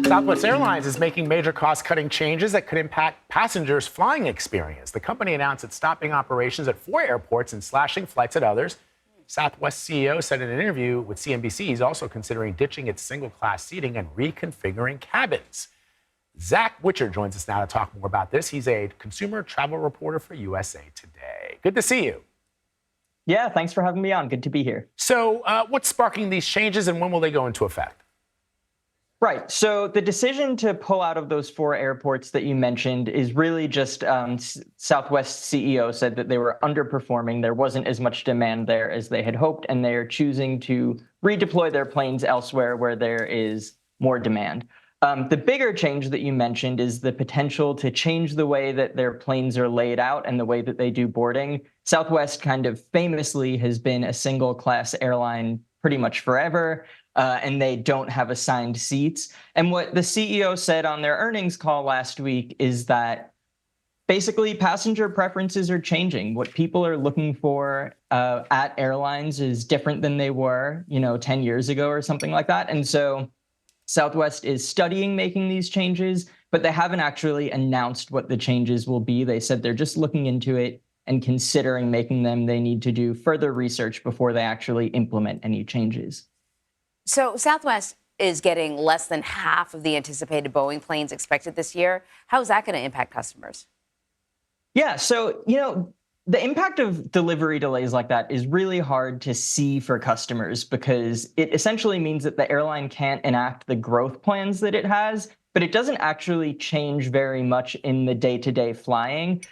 Southwest Airlines is making major cost-cutting changes that could impact passengers' flying experience. The company announced it's stopping operations at 4 airports and slashing flights at others. Southwest CEO said in an interview with CNBC he's also considering ditching its single-class seating and reconfiguring cabins. Zach Wichter joins us now to talk more about this. He's a consumer travel reporter for USA Today. Good to see you. Yeah, thanks for having me on. Good to be here. So what's sparking these changes and when will they go into effect? Right. So the decision to pull out of those 4 airports that you mentioned is really just Southwest CEO said that they were underperforming. There wasn't as much demand there as they had hoped, and they are choosing to redeploy their planes elsewhere where there is more demand. The bigger change that you mentioned is the potential to change the way that their planes are laid out and the way that they do boarding. Southwest kind of famously has been a single-class airline pretty much forever. And they don't have assigned seats. And what the CEO said on their earnings call last week is that basically passenger preferences are changing. What people are looking for at airlines is different than they were, 10 years ago or something like that. And so Southwest is studying making these changes, but they haven't actually announced what the changes will be. They said they're just looking into it and considering making them. They need to do further research before they actually implement any changes. So Southwest is getting less than half of the anticipated Boeing planes expected this year. How is that going to impact customers? Yeah, so, the impact of delivery delays like that is really hard to see for customers because it essentially means that the airline can't enact the growth plans that it has, but it doesn't actually change very much in the day-to-day flying.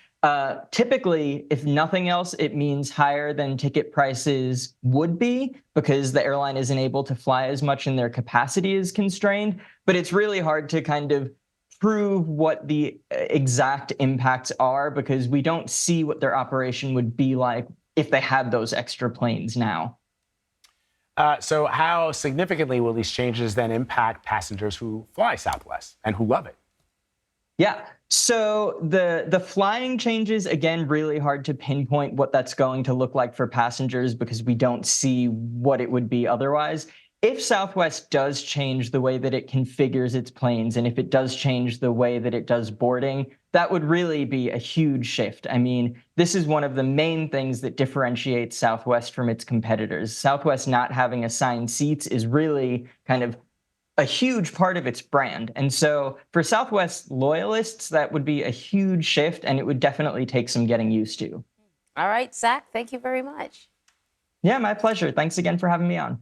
Typically, if nothing else, it means higher than ticket prices would be because the airline isn't able to fly as much and their capacity is constrained. But it's really hard to kind of prove what the exact impacts are because we don't see what their operation would be like if they had those extra planes now. So how significantly will these changes then impact passengers who fly Southwest and who love it? Yeah. So the flying changes, again, really hard to pinpoint what that's going to look like for passengers because we don't see what it would be otherwise. If Southwest does change the way that it configures its planes, and if it does change the way that it does boarding, that would really be a huge shift. I mean, this is one of the main things that differentiates Southwest from its competitors. Southwest not having assigned seats is really kind of a huge part of its brand. And so for Southwest loyalists, that would be a huge shift, and it would definitely take some getting used to. All right, Zach, thank you very much. Yeah, my pleasure. Thanks again for having me on.